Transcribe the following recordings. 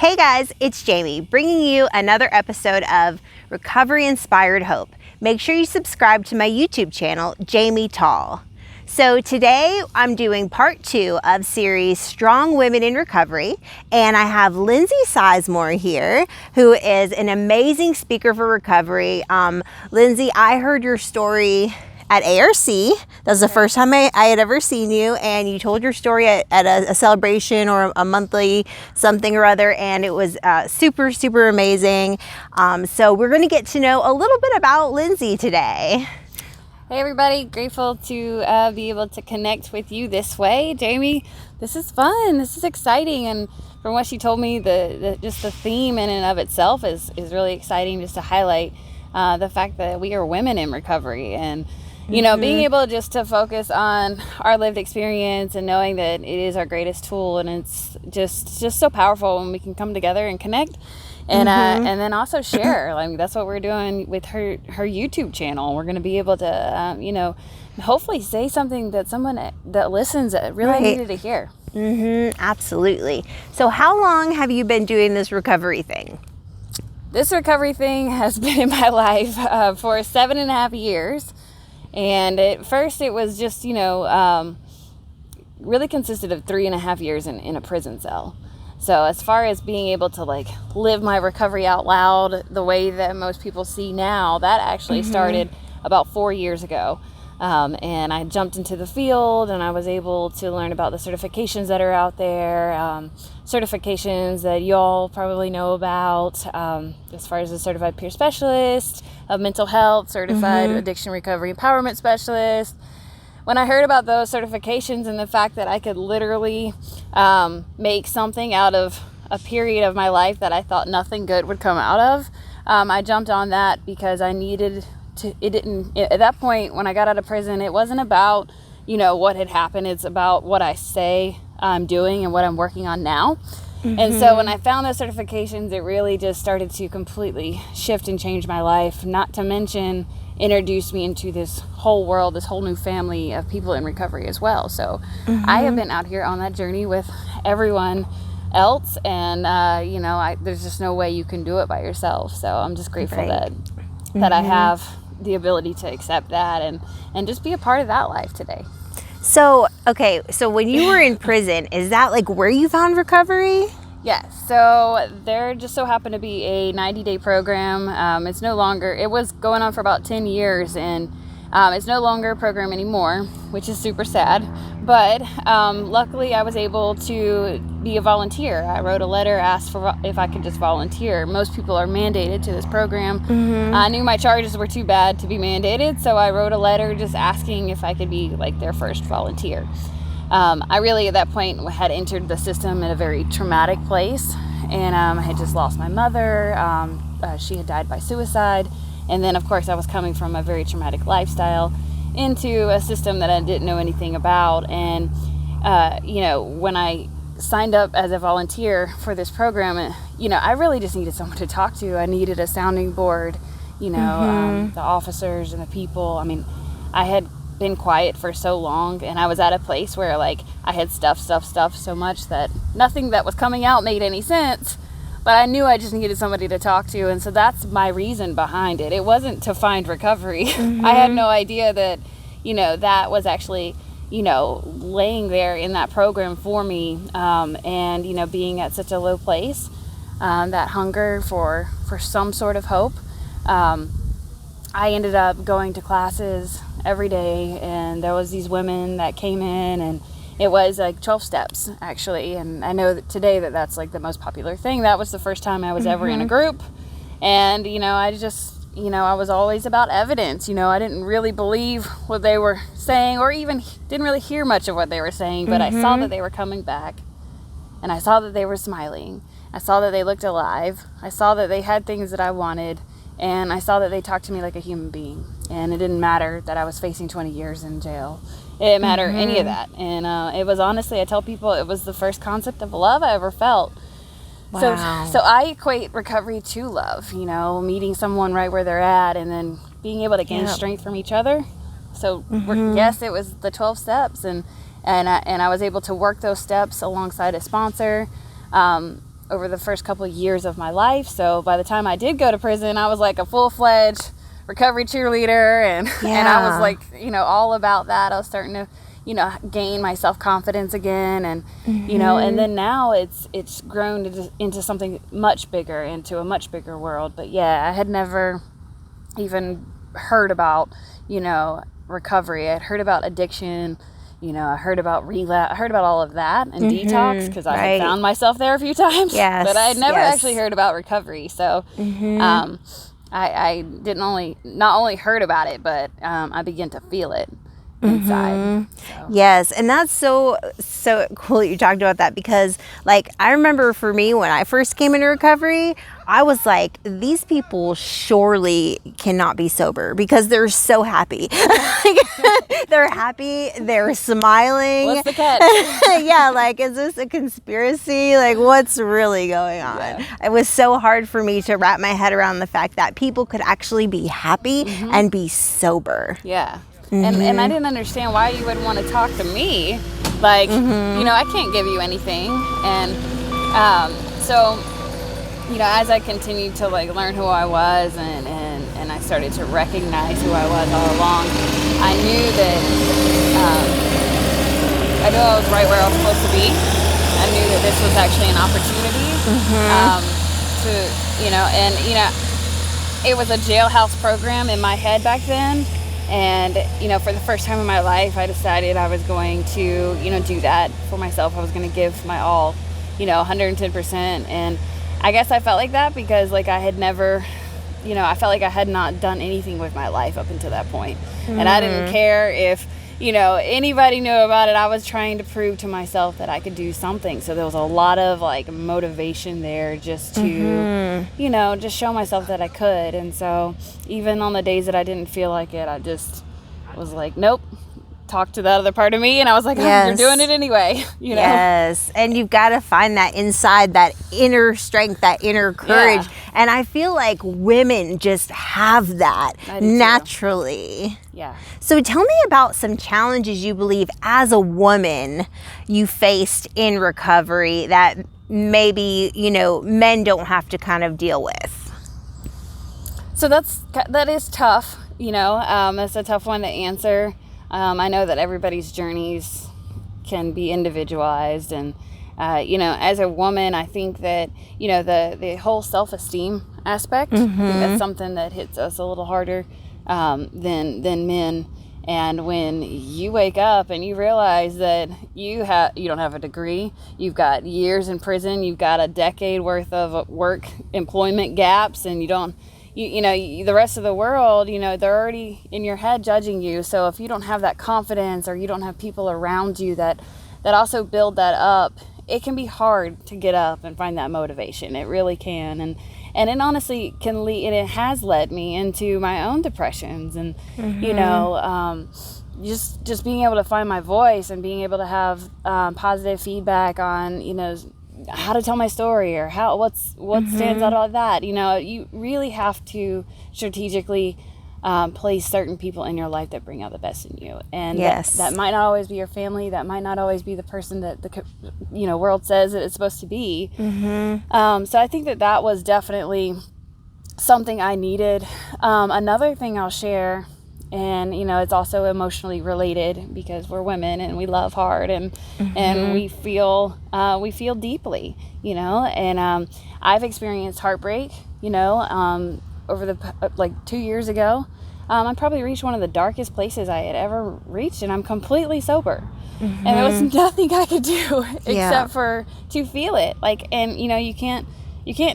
Hey guys, it's Jamie bringing you another episode of Recovery Inspired Hope. Make sure you subscribe to my YouTube channel, Jamie Tall. So today I'm doing part 2 of series Strong Women in Recovery, and I have Lindsay Sizemore here, who is an amazing speaker for recovery. Lindsay, I heard your story at ARC. That was the first time I had ever seen you, and you told your story at a celebration or a monthly something or other, and it was super amazing. So we're going to get to know a little bit about Lindsay today. Hey everybody, grateful to be able to connect with you this way. Jamie, this is fun, this is exciting, and from what she told me, just the theme in and of itself is really exciting, just to highlight the fact that we are women in recovery, and you know, being able just to focus on our lived experience and knowing that it is our greatest tool, and it's just so powerful when we can come together and connect. And and then also share. Like, that's what we're doing with her YouTube channel. We're going to be able to, you know, hopefully say something that someone that listens really needed to hear. Absolutely. So how long have you been doing this recovery thing? This recovery thing has been in my life for 7.5 years. And at first it was just, you know, really consisted of 3.5 years in a prison cell. So as far as being able to like live my recovery out loud the way that most people see now, that actually started about 4 years ago. And I jumped into the field, and I was able to learn about the certifications that are out there, certifications that y'all probably know about, as far as a certified peer specialist of mental health, certified addiction recovery empowerment specialist. When I heard about those certifications and the fact that I could literally make something out of a period of my life that I thought nothing good would come out of, I jumped on that because I needed to. At that point, when I got out of prison, it wasn't about, you know, what had happened. It's about what I say I'm doing and what I'm working on now. And so when I found those certifications, it really just started to completely shift and change my life, not to mention introduced me into this whole world, this whole new family of people in recovery as well. So I have been out here on that journey with everyone else, and you know, there's just no way you can do it by yourself. So I'm just grateful that I have the ability to accept that and just be a part of that life today. So, okay, so when you were in prison, is that like where you found recovery? Yes, so there just so happened to be a 90-day program. It's no longer, it was going on for about 10 years, and it's no longer a program anymore, which is super sad. But luckily I was able to be a volunteer. I wrote a letter, asked for if I could just volunteer. Most people are mandated to this program. I knew my charges were too bad to be mandated, so I wrote a letter just asking if I could be like their first volunteer. I really at that point had entered the system in a very traumatic place, and I had just lost my mother. She had died by suicide, and then of course I was coming from a very traumatic lifestyle into a system that I didn't know anything about. And you know, when I signed up as a volunteer for this program, you know, I really just needed someone to talk to. I needed a sounding board, you know, the officers and the people. I mean, I had been quiet for so long, and I was at a place where like I had stuff so much that nothing that was coming out made any sense, but I knew I just needed somebody to talk to. And so that's my reason behind it. It wasn't to find recovery. I had no idea that, you know, that was actually, you know, laying there in that program for me, and, you know, being at such a low place, that hunger for some sort of hope. I ended up going to classes every day, and there was these women that came in, and it was like 12 steps actually. And I know that today that's like the most popular thing. That was the first time I was ever in a group. And, you know, I just, you know, I was always about evidence. You know, I didn't really believe what they were saying, or even didn't really hear much of what they were saying, but I saw that they were coming back, and I saw that they were smiling. I saw that they looked alive. I saw that they had things that I wanted. And I saw that they talked to me like a human being. And it didn't matter that I was facing 20 years in jail. It didn't matter any of that. And it was, honestly, I tell people, it was the first concept of love I ever felt. Wow. So I equate recovery to love, you know, meeting someone right where they're at, and then being able to gain strength from each other. So yes, it was the 12 steps, and I was able to work those steps alongside a sponsor. over the first couple of years of my life. So by the time I did go to prison, I was like a full-fledged recovery cheerleader, and I was like, all about that. I was starting to, gain my self-confidence again, and and then now it's grown into something much bigger, into a much bigger world. But yeah, I had never even heard about, recovery. I'd heard about addiction, I heard about relapse, I heard about all of that and detox, because I had found myself there a few times. Yes, but I had never actually heard about recovery. So I didn't not only heard about it, but I began to feel it inside. So. Yes, and that's so cool that you talked about that, because like I remember for me when I first came into recovery, I was like, these people surely cannot be sober because they're so happy. They're happy, they're smiling. What's the catch? Yeah, like, is this a conspiracy? Like, what's really going on? Yeah. It was so hard for me to wrap my head around the fact that people could actually be happy and be sober. Yeah. And I didn't understand why you would want to talk to me. Like, I can't give you anything. And so, as I continued to like learn who I was and I started to recognize who I was all along, I knew that I knew I was right where I was supposed to be. I knew that this was actually an opportunity it was a jailhouse program in my head back then. And, for the first time in my life, I decided I was going to, do that for myself. I was going to give my all, 110%. And I guess I felt like that because, like, I had never, I felt like I had not done anything with my life up until that point. And I didn't care if, anybody knew about it. I was trying to prove to myself that I could do something. So there was a lot of, like, motivation there just to, just show myself that I could. And so even on the days that I didn't feel like it, I just was like, nope. Talk to that other part of me, and I was like, oh, you're doing it anyway. Yes, and you've got to find that inside, that inner strength, that inner courage. Yeah. And I feel like women just have that naturally. Too. Yeah. So tell me about some challenges you believe as a woman you faced in recovery that maybe, men don't have to kind of deal with. So that is tough, that's a tough one to answer. I know that everybody's journeys can be individualized, and as a woman, I think that the whole self-esteem aspect, I think that's something that hits us a little harder than men. And when you wake up and you realize that you don't have a degree, you've got years in prison, you've got a decade worth of work employment gaps, and you don't. The rest of the world, they're already in your head judging you. So if you don't have that confidence, or you don't have people around you that also build that up, it can be hard to get up and find that motivation. It really can. And it honestly can lead, and it has led me into my own depressions. And, just being able to find my voice and being able to have positive feedback on, how to tell my story, or what stands out of that. You really have to strategically place certain people in your life that bring out the best in you. And that might not always be your family. That might not always be the person that the world says that it's supposed to be. So I think that was definitely something I needed. Another thing I'll share, and it's also emotionally related because we're women and we love hard and we feel deeply, and I've experienced heartbreak, over the 2 years ago. I probably reached one of the darkest places I had ever reached, and I'm completely sober. And there was nothing I could do except for to feel it. And you can't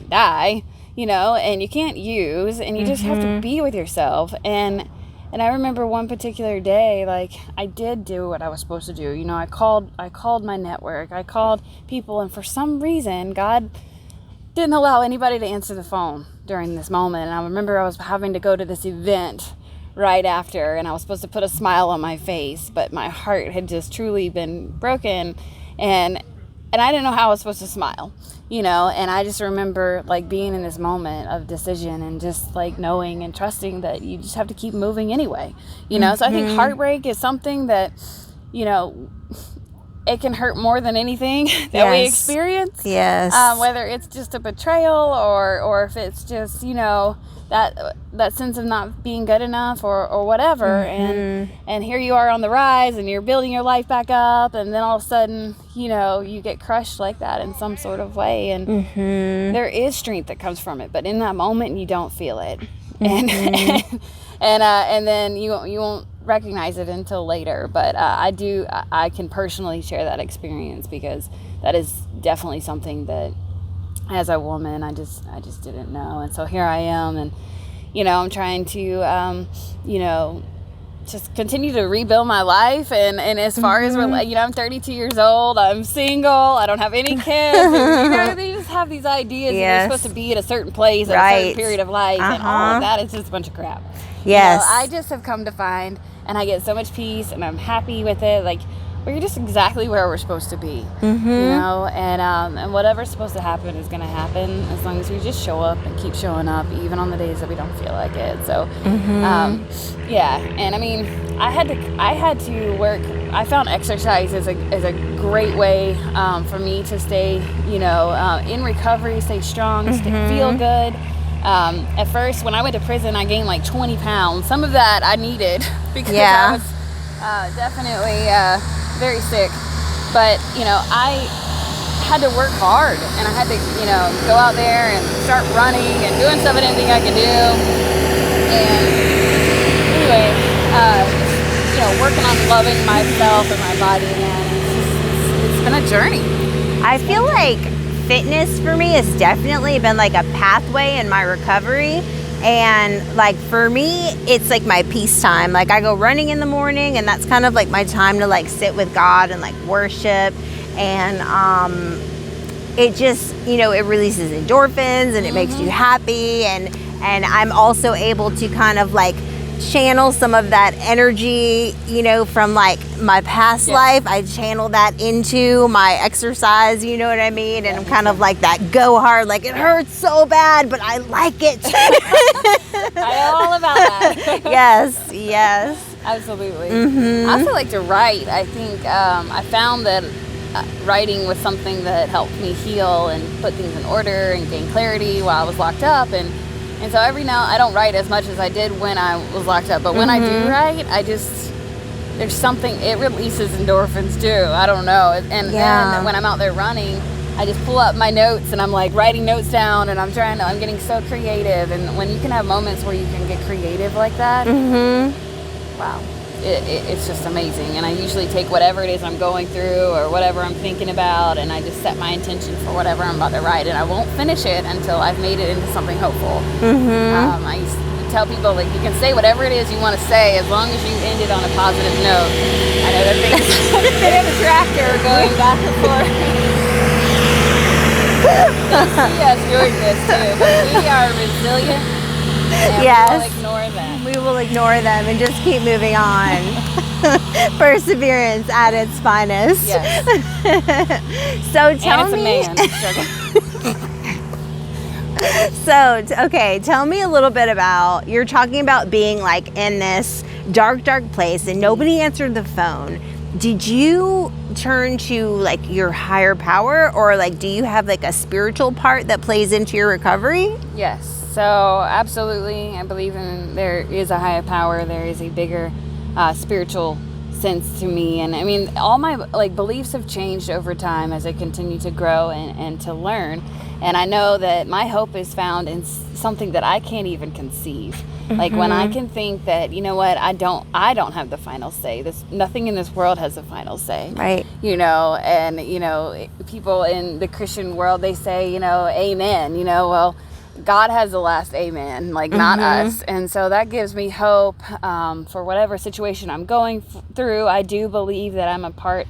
die, and you can't use, and you just have to be with yourself. And I remember one particular day, I did do what I was supposed to do. I called my network. I called people, and for some reason, God didn't allow anybody to answer the phone during this moment. And I remember I was having to go to this event right after, and I was supposed to put a smile on my face, but my heart had just truly been broken, and I didn't know how I was supposed to smile. And I just remember being in this moment of decision and just knowing and trusting that you just have to keep moving anyway, so I think heartbreak is something that, it can hurt more than anything that we experience. Yes. Whether it's just a betrayal or if it's just, that sense of not being good enough or whatever. And here you are on the rise and you're building your life back up, and then all of a sudden, you get crushed like that in some sort of way. And there is strength that comes from it, but in that moment you don't feel it. And then you won't recognize it until later. But I can personally share that experience, because that is definitely something that, as a woman, I just didn't know. And so here I am, and I'm trying to just continue to rebuild my life. And as far as I'm 32 years old, I'm single, I don't have any kids, and, they just have these ideas that you're supposed to be at a certain place at a certain period of life, and all of that is just a bunch of crap. Yes. I just have come to find, and I get so much peace, and I'm happy with it. Like, we're just exactly where we're supposed to be, and whatever's supposed to happen is going to happen, as long as we just show up and keep showing up, even on the days that we don't feel like it. So, and I mean, I had to work. I found exercise as a great way for me to stay, in recovery, stay strong, feel good. At first, when I went to prison, I gained like 20 pounds. Some of that I needed because I was definitely very sick. But, I had to work hard, and I had to, go out there and start running and doing stuff I didn't think I could do. And anyway, working on loving myself and my body again. It's been a journey. I feel like fitness for me has definitely been like a pathway in my recovery. And like for me, it's like my peace time. Like I go running in the morning, and that's kind of like my time to like sit with God and like worship. And it just, it releases endorphins, and it makes you happy. And I'm also able to kind of like channel some of that energy, from like my past life. I channel that into my exercise, you know what I mean? And I'm kind of like that go hard, like it hurts so bad, but I like it. I know all about that. Yes. Absolutely. I also like to write. I think I found that writing was something that helped me heal and put things in order and gain clarity while I was locked up. And so every now, I don't write as much as I did when I was locked up, but when I do write, there's something, it releases endorphins too. I don't know. And then when I'm out there running, I just pull up my notes, and I'm like writing notes down, and I'm getting so creative. And when you can have moments where you can get creative like that, wow. It's just amazing. And I usually take whatever it is I'm going through or whatever I'm thinking about, and I just set my intention for whatever I'm about to write, and I won't finish it until I've made it into something hopeful. I used to tell people, like, you can say whatever it is you want to say as long as you end it on a positive note. I know that things fit in the tractor going back and forth. They see us doing this too, but we are resilient. And we will ignore them and just keep moving on. Perseverance at its finest. Yes. So tell me. Tell me a little bit about, you're talking about being like in this dark place and nobody answered the phone. Did you turn to like your higher power, or like do you have like a spiritual part that plays into your recovery? Yes. So absolutely, I believe there is a higher power. There is a bigger spiritual sense to me. And I mean, all my beliefs have changed over time as I continue to grow and to learn. And I know that my hope is found in something that I can't even conceive. Like when I can think that, you know what, I don't have the final say. Nothing in this world has the final say. Right. And people in the Christian world, they say, amen. Well, God has the last amen, not us. And so that gives me hope for whatever situation I'm going through. I do believe that I'm a part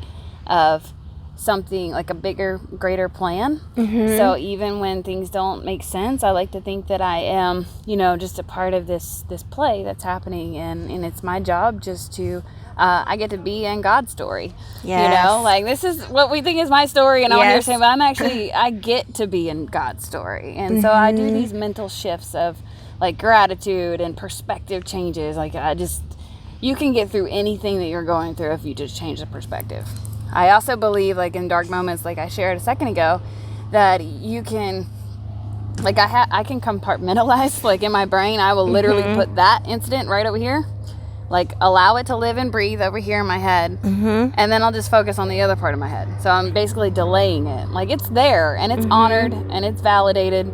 of something like a bigger, greater plan. So even when things don't make sense, I like to think that I am, just a part of this play that's happening. And it's my job just to, I get to be in God's story. Yes. This is what we think is my story, and I'm here saying, but I get to be in God's story. And so I do these mental shifts of like gratitude and perspective changes. You can get through anything that you're going through if you just change the perspective. I also believe, like in dark moments, like I shared a second ago, that you can, like I can compartmentalize, like in my brain, I will literally put that incident right over here, like allow it to live and breathe over here in my head, and then I'll just focus on the other part of my head. So I'm basically delaying it. Like it's there and it's honored and it's validated,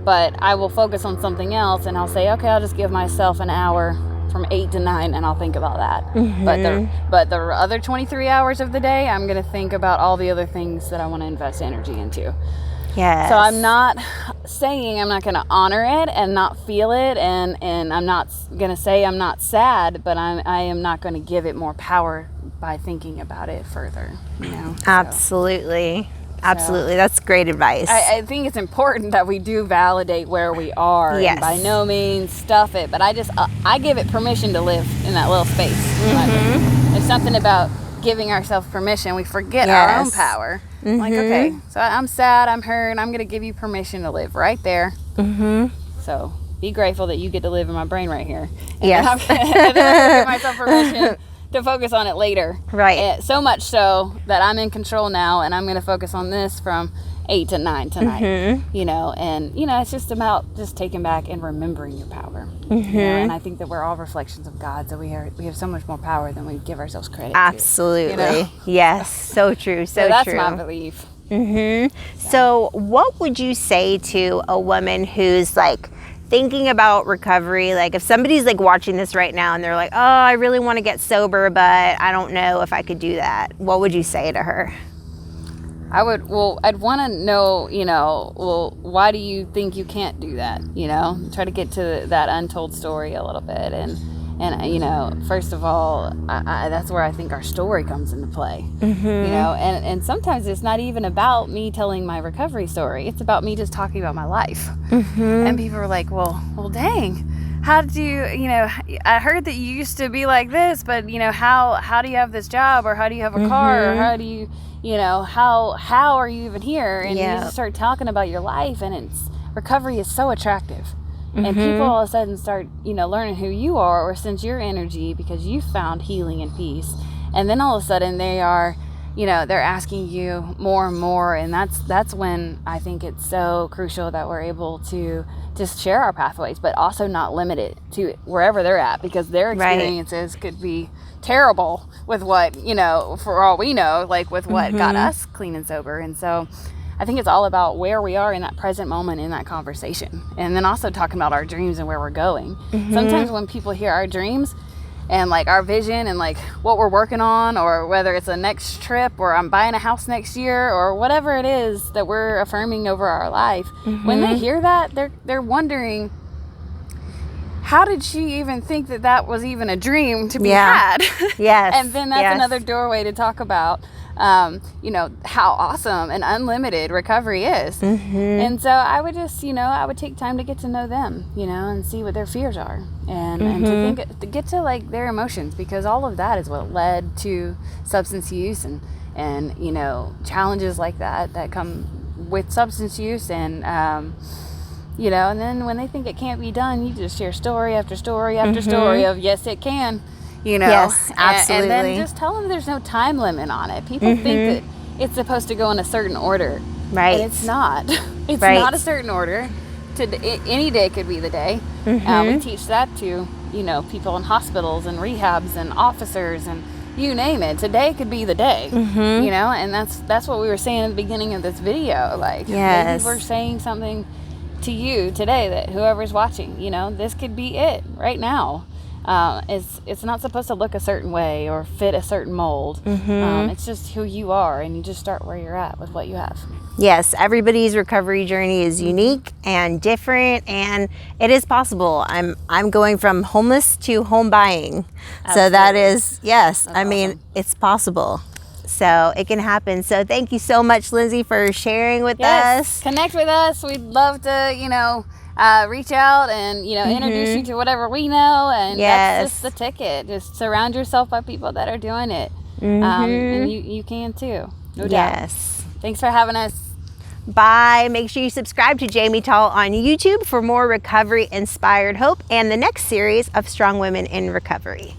but I will focus on something else and I'll say, okay, I'll just give myself an hour from 8 to 9 and I'll think about that. But the other 23 hours of the day, I'm going to think about all the other things that I want to invest energy into. Yes. So I'm not saying I'm not going to honor it and not feel it, and I'm not going to say I'm not sad, but I am not going to give it more power by thinking about it further, you know? Absolutely. Absolutely. That's great advice. I think it's important that we do validate where we are. Yes. And by no means stuff it, but I give it permission to live in that little space. There's something about giving ourselves permission. We forget our own power. Like, okay, so I'm sad, I'm hurt, I'm going to give you permission to live right there. So be grateful that you get to live in my brain right here. And then I'm going to give myself permission to focus on it later. Right. So much so that I'm in control now, and I'm going to focus on this from 8 to 9 tonight. You know, and, you know, it's just about just taking back and remembering your power. You know, and I think that we're all reflections of God, so we have so much more power than we give ourselves credit Absolutely. to. You know? Yes. So true. So that's true. my belief. So what would you say to a woman who's like thinking about recovery? Like if somebody's like watching this right now and they're like, oh, I really want to get sober, but I don't know if I could do that. What would you say to her? I'd want to know, you know, well, why do you think you can't do that? You know, try to get to that untold story a little bit. And you know, first of all, that's where I think our story comes into play. You know, and sometimes it's not even about me telling my recovery story. It's about me just talking about my life. And people are like, well, dang, how did you know, I heard that you used to be like this, but, you know, how do you have this job, or how do you have a car, or how do you, you know, how are you even here? And you just start talking about your life, and recovery is so attractive. And people all of a sudden start, you know, learning who you are or sense your energy because you found healing and peace. And then all of a sudden they are, you know, they're asking you more and more. And that's when I think it's so crucial that we're able to just share our pathways, but also not limit it to wherever they're at, because their experiences could be terrible with what, you know, for all we know, like with what got us clean and sober. And so I think it's all about where we are in that present moment in that conversation. And then also talking about our dreams and where we're going. Sometimes when people hear our dreams and like our vision and like what we're working on, or whether it's a next trip, or I'm buying a house next year, or whatever it is that we're affirming over our life, when they hear that, they're wondering, how did she even think that was even a dream to be had? Yes. And then that's another doorway to talk about, you know, how awesome and unlimited recovery is. And so I would just, you know, I would take time to get to know them, you know, and see what their fears are, and to get to like their emotions, because all of that is what led to substance use and you know, challenges like that come with substance use. And you know, and then when they think it can't be done, you just share story after story after story of yes, it can. You know, yes, absolutely. And then just tell them there's no time limit on it. People think that it's supposed to go in a certain order, right? And it's not. It's not a certain order. Any day could be the day. We teach that to, you know, people in hospitals and rehabs and officers and you name it. Today could be the day. You know, and that's what we were saying at the beginning of this video. Like, maybe we're saying something to you today that whoever's watching, you know, this could be it right now. It's not supposed to look a certain way or fit a certain mold. It's just who you are, and you just start where you're at with what you have. Yes, everybody's recovery journey is unique and different, and it is possible. I'm going from homeless to home buying. Absolutely. So that is, yes, that's awesome. It's possible. So it can happen. So thank you so much, Lindsay, for sharing with us. Connect with us. We'd love to, you know, reach out and, you know, introduce you to whatever we know. And that's just the ticket. Just surround yourself by people that are doing it. And you can too. No doubt. Thanks for having us. Bye. Make sure you subscribe to Jamie Tall on YouTube for more recovery-inspired hope and the next series of Strong Women in Recovery.